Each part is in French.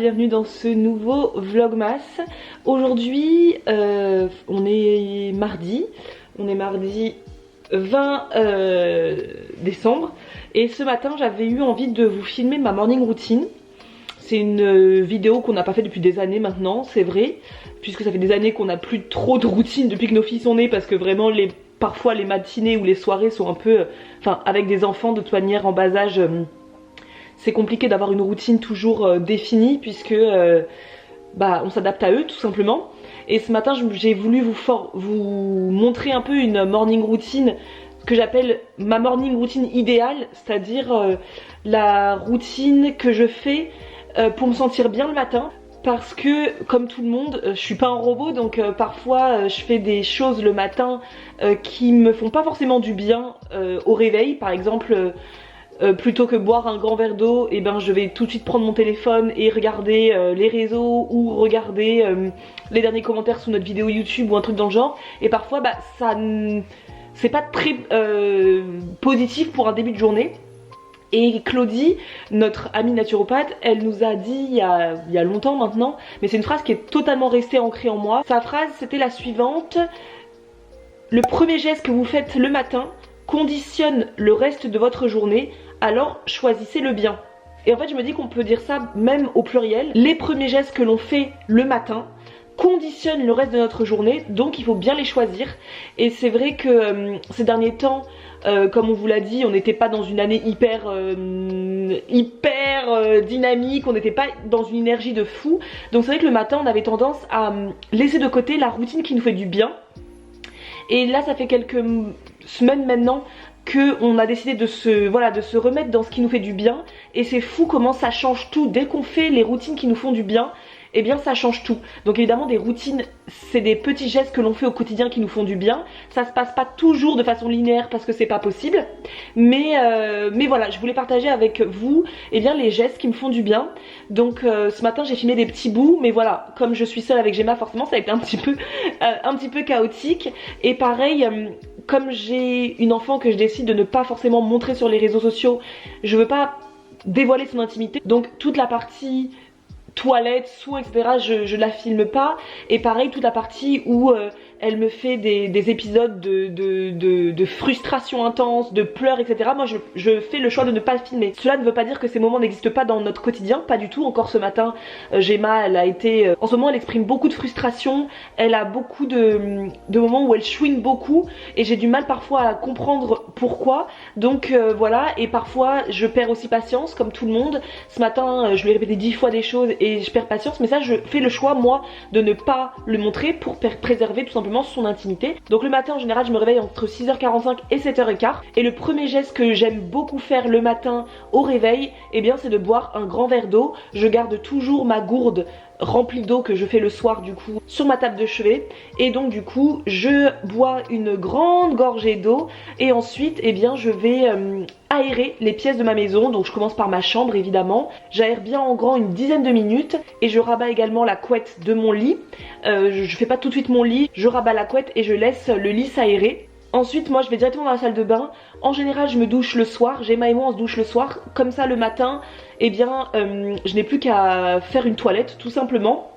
bienvenue dans ce nouveau Vlogmas. Aujourd'hui, on est mardi 20 décembre et ce matin j'avais eu envie de vous filmer ma morning routine. C'est une vidéo qu'on n'a pas fait depuis des années maintenant, c'est vrai, puisque ça fait des années qu'on n'a plus trop de routine depuis que nos filles sont nées, parce que vraiment parfois les matinées ou les soirées sont un peu... Enfin, avec des enfants de toute manière en bas âge... c'est compliqué d'avoir une routine toujours définie puisque on s'adapte à eux tout simplement. Et ce matin j'ai voulu vous montrer un peu une morning routine que j'appelle ma morning routine idéale, c'est-à-dire la routine que je fais pour me sentir bien le matin. Parce que comme tout le monde, je suis pas un robot, donc parfois je fais des choses le matin qui me font pas forcément du bien au réveil. Par exemple, plutôt que boire un grand verre d'eau, et je vais tout de suite prendre mon téléphone et regarder les réseaux ou regarder les derniers commentaires sous notre vidéo YouTube ou un truc dans le genre. Et parfois c'est pas très positif pour un début de journée. Et Claudie, notre amie naturopathe, elle nous a dit il y a longtemps maintenant, mais c'est une phrase qui est totalement restée ancrée en moi. Sa phrase c'était la suivante: le premier geste que vous faites le matin conditionne le reste de votre journée, alors choisissez le bien. Et en fait je me dis qu'on peut dire ça même au pluriel. Les premiers gestes que l'on fait le matin conditionnent le reste de notre journée, donc il faut bien les choisir. Et c'est vrai que ces derniers temps, comme on vous l'a dit, on n'était pas dans une année hyper dynamique, on n'était pas dans une énergie de fou. Donc c'est vrai que le matin on avait tendance à laisser de côté la routine qui nous fait du bien. Et là ça fait quelques semaines maintenant qu'on a décidé de se remettre dans ce qui nous fait du bien. Et c'est fou comment ça change tout. Dès qu'on fait les routines qui nous font du bien, eh bien ça change tout. Donc évidemment des routines, c'est des petits gestes que l'on fait au quotidien qui nous font du bien. Ça se passe pas toujours de façon linéaire parce que c'est pas possible. Mais voilà, je voulais partager avec vous les gestes qui me font du bien. Donc ce matin j'ai filmé des petits bouts, mais voilà, comme je suis seule avec Gemma, forcément ça a été un petit peu chaotique. Et pareil, comme j'ai une enfant que je décide de ne pas forcément montrer sur les réseaux sociaux, je veux pas dévoiler son intimité. Donc toute la partie toilette, soins, etc. je la filme pas. Et pareil, toute la partie où elle me fait des épisodes de frustration intense, de pleurs, etc. Moi je fais le choix de ne pas le filmer. Cela ne veut pas dire que ces moments n'existent pas dans notre quotidien, pas du tout. Encore ce matin, Gemma, elle a été... en ce moment elle exprime beaucoup de frustration, elle a beaucoup de moments où elle chouine beaucoup et j'ai du mal parfois à comprendre pourquoi. Donc voilà, et parfois je perds aussi patience comme tout le monde. Ce matin je lui ai répété 10 fois des choses et je perds patience, mais ça je fais le choix moi de ne pas le montrer pour préserver tout simplement son intimité. Donc le matin en général je me réveille entre 6h45 et 7h15 et le premier geste que j'aime beaucoup faire le matin au réveil, c'est de boire un grand verre d'eau. Je garde toujours ma gourde remplie d'eau que je fais le soir du coup sur ma table de chevet, et donc du coup je bois une grande gorgée d'eau et ensuite je vais aérer les pièces de ma maison. Donc je commence par ma chambre évidemment, j'aère bien en grand une dizaine de minutes et je rabats également la couette de mon lit. Je fais pas tout de suite mon lit, je rabats la couette et je laisse le lit s'aérer. Ensuite moi je vais directement dans la salle de bain. En général je me douche le soir, Gemma et moi on se douche le soir, comme ça le matin je n'ai plus qu'à faire une toilette tout simplement.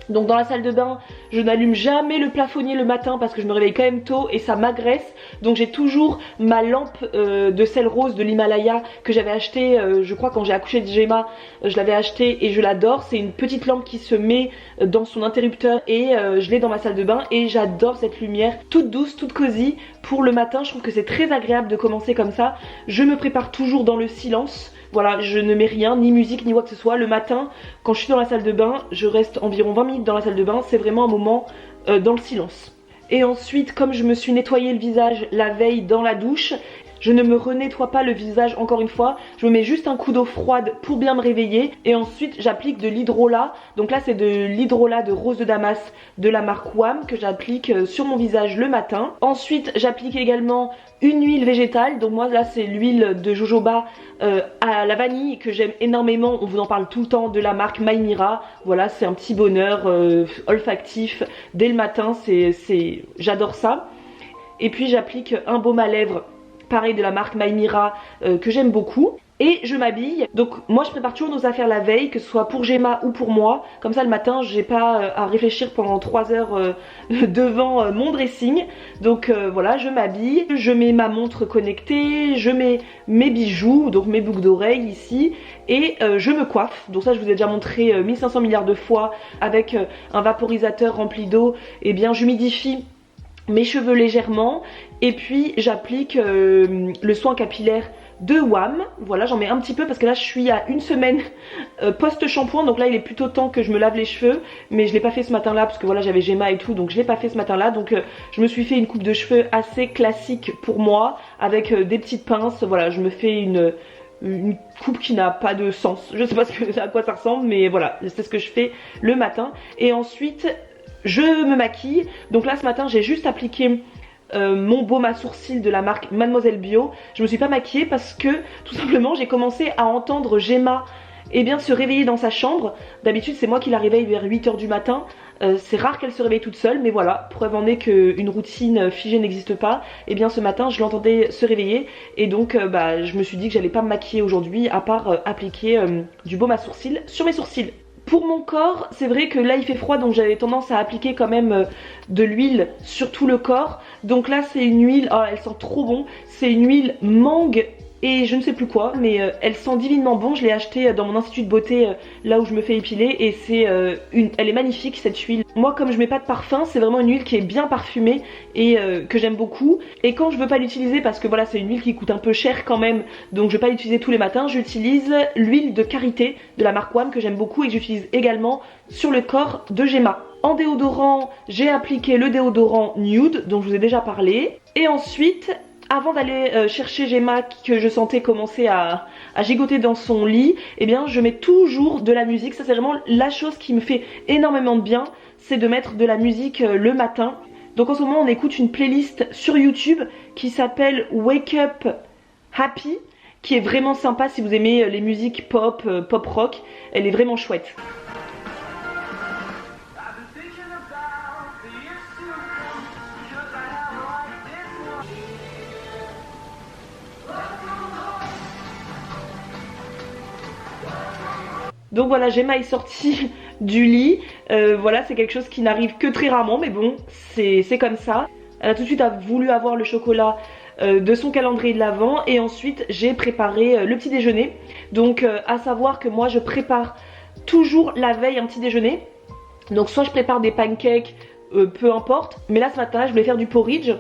Donc dans la salle de bain, je n'allume jamais le plafonnier le matin parce que je me réveille quand même tôt et ça m'agresse. Donc j'ai toujours ma lampe de sel rose de l'Himalaya que j'avais acheté, je crois quand j'ai accouché de Gemma, je l'avais acheté et je l'adore. C'est une petite lampe qui se met dans son interrupteur et je l'ai dans ma salle de bain et j'adore cette lumière toute douce, toute cosy pour le matin. Je trouve que c'est très agréable de commencer comme ça. Je me prépare toujours dans le silence. Voilà, je ne mets rien, ni musique, ni quoi que ce soit. Le matin, quand je suis dans la salle de bain, je reste environ 20 minutes dans la salle de bain. C'est vraiment un moment dans le silence. Et ensuite, comme je me suis nettoyé le visage la veille dans la douche, je ne me renettoie pas le visage encore une fois, je me mets juste un coup d'eau froide pour bien me réveiller et ensuite j'applique de l'hydrolat. Donc là c'est de l'hydrolat de rose de Damas de la marque WAM que j'applique sur mon visage le matin. Ensuite j'applique également une huile végétale, donc moi là c'est l'huile de jojoba à la vanille que j'aime énormément, on vous en parle tout le temps, de la marque Maïmira. Voilà, c'est un petit bonheur olfactif dès le matin, j'adore ça. Et puis j'applique un baume à lèvres pareil de la marque Maïmira que j'aime beaucoup. et je m'habille. Donc moi je prépare toujours nos affaires la veille, que ce soit pour Gemma ou pour moi. Comme ça le matin j'ai pas à réfléchir pendant 3 heures devant mon dressing. Donc voilà, je m'habille, je mets ma montre connectée, je mets mes bijoux, donc mes boucles d'oreilles ici, et je me coiffe. Donc ça je vous ai déjà montré 1500 milliards de fois avec un vaporisateur rempli d'eau. Et bien j'humidifie mes cheveux légèrement et puis j'applique le soin capillaire de WAM. Voilà, j'en mets un petit peu parce que là je suis à une semaine post-shampoing, donc là il est plutôt temps que je me lave les cheveux, mais je l'ai pas fait ce matin là parce que voilà j'avais Gemma et tout, donc je l'ai pas fait ce matin là. Donc je me suis fait une coupe de cheveux assez classique pour moi avec des petites pinces. Voilà, je me fais une coupe qui n'a pas de sens, je sais pas à quoi ça ressemble, mais voilà, c'est ce que je fais le matin. Et ensuite je me maquille. Donc là ce matin j'ai juste appliqué mon baume à sourcils de la marque Mademoiselle Bio. Je me suis pas maquillée parce que tout simplement j'ai commencé à entendre Gemma se réveiller dans sa chambre. D'habitude c'est moi qui la réveille vers 8 h du matin. C'est rare qu'elle se réveille toute seule, mais voilà, preuve en est qu'une routine figée n'existe pas. Et bien ce matin je l'entendais se réveiller et donc je me suis dit que j'allais pas me maquiller aujourd'hui à part appliquer du baume à sourcils sur mes sourcils. Pour mon corps, c'est vrai que là il fait froid, donc j'avais tendance à appliquer quand même de l'huile sur tout le corps. Donc là c'est une huile, oh elle sent trop bon, c'est une huile mangue et je ne sais plus quoi, mais elle sent divinement bon. Je l'ai achetée dans mon institut de beauté là où je me fais épiler et elle est magnifique cette huile. Moi comme je mets pas de parfum, c'est vraiment une huile qui est bien parfumée et que j'aime beaucoup. Et quand je veux pas l'utiliser, parce que voilà c'est une huile qui coûte un peu cher quand même, donc je vais pas l'utiliser tous les matins, j'utilise l'huile de karité de la marque WAM que j'aime beaucoup et que j'utilise également sur le corps de Gemma. En déodorant, j'ai appliqué le déodorant Nude dont je vous ai déjà parlé. Et ensuite, avant d'aller chercher Gemma que je sentais commencer à gigoter dans son lit, eh bien je mets toujours de la musique. Ça c'est vraiment la chose qui me fait énormément de bien, c'est de mettre de la musique le matin. Donc en ce moment on écoute une playlist sur YouTube qui s'appelle Wake Up Happy, qui est vraiment sympa si vous aimez les musiques pop, pop rock. Elle est vraiment chouette. Donc voilà, Gemma est sortie du lit. Voilà, c'est quelque chose qui n'arrive que très rarement, mais bon, c'est comme ça. Elle a tout de suite voulu avoir le chocolat de son calendrier de l'Avent. Et ensuite, j'ai préparé le petit déjeuner. Donc, à savoir que moi, je prépare toujours la veille un petit déjeuner. Donc, soit je prépare des pancakes, peu importe. Mais là, ce matin, je voulais faire du porridge.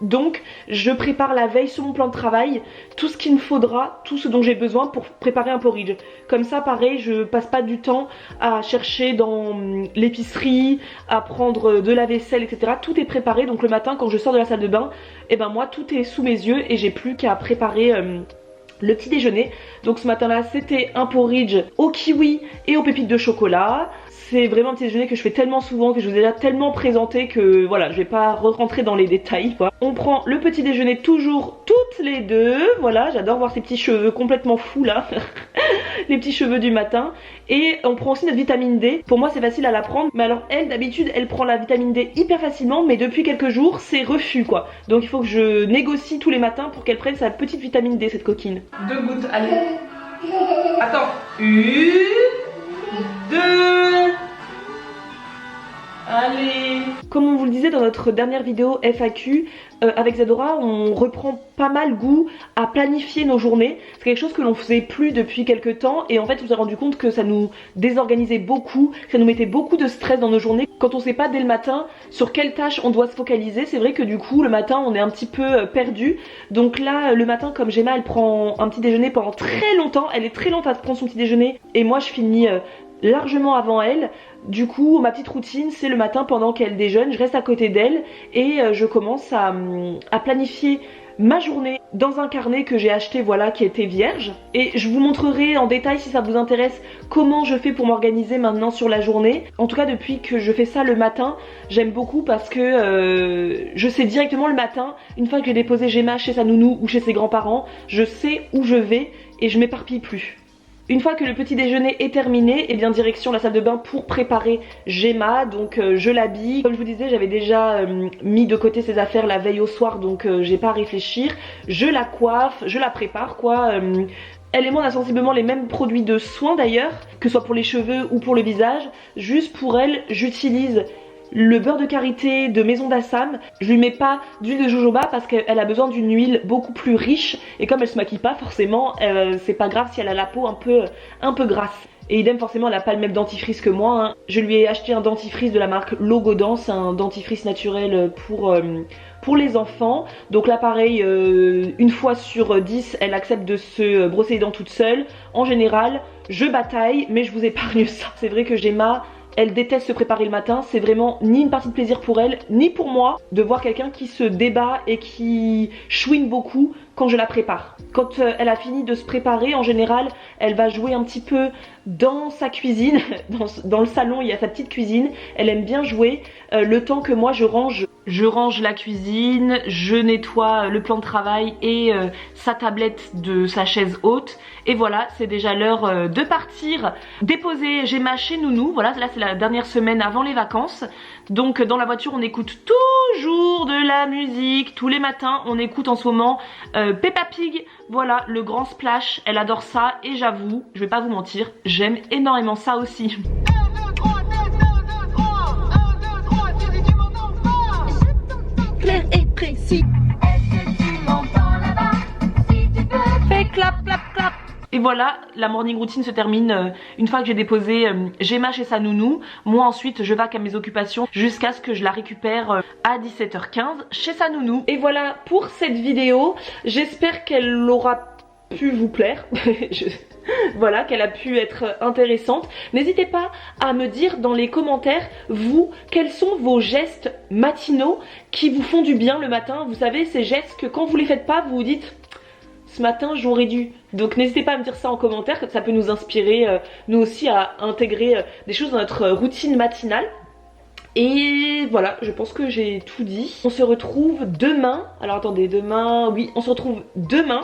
Donc je prépare la veille sur mon plan de travail tout ce qu'il me faudra, tout ce dont j'ai besoin pour préparer un porridge. Comme ça pareil, je passe pas du temps à chercher dans l'épicerie, à prendre de la vaisselle, etc. Tout est préparé, donc le matin quand je sors de la salle de bain, et ben moi tout est sous mes yeux et j'ai plus qu'à préparer le petit déjeuner. Donc ce matin là c'était un porridge au kiwi et aux pépites de chocolat. C'est vraiment un petit déjeuner que je fais tellement souvent, que je vous ai déjà tellement présenté que voilà, je vais pas rentrer dans les détails quoi. On prend le petit déjeuner toujours toutes les deux. Voilà, j'adore voir ces petits cheveux complètement fous là. Les petits cheveux du matin. Et on prend aussi notre vitamine D. Pour moi c'est facile à la prendre, mais alors elle d'habitude elle prend la vitamine D hyper facilement, mais depuis quelques jours c'est refus quoi. Donc il faut que je négocie tous les matins pour qu'elle prenne sa petite vitamine D, cette coquine. 2 gouttes, allez. Attends, 1, 2. Allez. Comme on vous le disait dans notre dernière vidéo FAQ, avec Zadora on reprend pas mal goût à planifier nos journées. C'est quelque chose que l'on faisait plus depuis quelques temps et en fait on s'est rendu compte que ça nous désorganisait beaucoup, que ça nous mettait beaucoup de stress dans nos journées. Quand on sait pas dès le matin sur quelle tâche on doit se focaliser, c'est vrai que du coup le matin on est un petit peu perdu. Donc là le matin, comme Gemma elle prend un petit déjeuner pendant très longtemps, elle est très lente à prendre son petit déjeuner et moi je finis largement avant elle. Du coup ma petite routine c'est le matin pendant qu'elle déjeune, je reste à côté d'elle et je commence à planifier ma journée dans un carnet que j'ai acheté, voilà, qui était vierge. Et je vous montrerai en détail si ça vous intéresse comment je fais pour m'organiser maintenant sur la journée. En tout cas depuis que je fais ça le matin, j'aime beaucoup parce que je sais directement le matin, une fois que j'ai déposé Gemma chez sa nounou ou chez ses grands-parents, je sais où je vais et je m'éparpille plus. Une fois que le petit déjeuner est terminé, et bien direction la salle de bain pour préparer Gemma. Donc je l'habille. Comme je vous disais, j'avais déjà mis de côté ses affaires la veille au soir, donc j'ai pas à réfléchir. Je la coiffe, je la prépare quoi. Elle et moi on a sensiblement les mêmes produits de soins d'ailleurs, que ce soit pour les cheveux ou pour le visage. Juste pour elle, j'utilise le beurre de karité de Maison d'Assam. Je lui mets pas d'huile de jojoba parce qu'elle a besoin d'une huile beaucoup plus riche. Et comme elle se maquille pas forcément, c'est pas grave si elle a la peau un peu grasse. Et idem, forcément elle a pas le même dentifrice que moi, hein. Je lui ai acheté un dentifrice de la marque Logodan, c'est un dentifrice naturel pour les enfants. Donc là pareil, une fois sur 10 elle accepte de se brosser les dents toute seule. En général je bataille, mais je vous épargne ça. C'est vrai que Gemma, elle déteste se préparer le matin, c'est vraiment ni une partie de plaisir pour elle, ni pour moi, de voir quelqu'un qui se débat et qui chouine beaucoup quand je la prépare. Quand elle a fini de se préparer, en général, elle va jouer un petit peu dans sa cuisine, dans le salon, il y a sa petite cuisine, elle aime bien jouer, le temps que moi je range la cuisine, je nettoie le plan de travail et sa tablette de sa chaise haute. Et voilà, c'est déjà l'heure de partir déposer Gemma chez Nounou. Voilà, là c'est la dernière semaine avant les vacances. Donc dans la voiture on écoute toujours de la musique. Tous les matins on écoute en ce moment Peppa Pig. Voilà, le grand splash, elle adore ça. Et j'avoue, je vais pas vous mentir, j'aime énormément ça aussi. Clair et précis. Est-ce que tu m'entends là-bas? Si tu peux, fais clap clap clap. Et voilà, la morning routine se termine une fois que j'ai déposé Gemma chez sa nounou. Moi ensuite je vaque à mes occupations jusqu'à ce que je la récupère à 17h15 chez sa nounou. Et voilà pour cette vidéo, j'espère qu'elle aura pu vous plaire. Voilà, qu'elle a pu être intéressante. N'hésitez pas à me dire dans les commentaires, vous, quels sont vos gestes matinaux qui vous font du bien le matin. Vous savez, ces gestes que quand vous les faites pas, vous vous dites ce matin j'aurais dû. Donc n'hésitez pas à me dire ça en commentaire, ça peut nous inspirer nous aussi à intégrer des choses dans notre routine matinale. Et voilà, je pense que j'ai tout dit. On se retrouve demain, alors attendez, demain, oui, on se retrouve demain,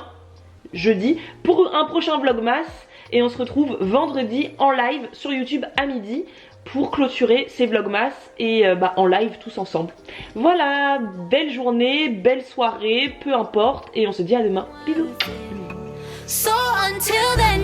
jeudi, pour un prochain vlogmas. Et on se retrouve vendredi en live sur YouTube à midi pour clôturer ces vlogmas et en live tous ensemble. Voilà, belle journée, belle soirée, peu importe, et on se dit à demain. Bisous. So until then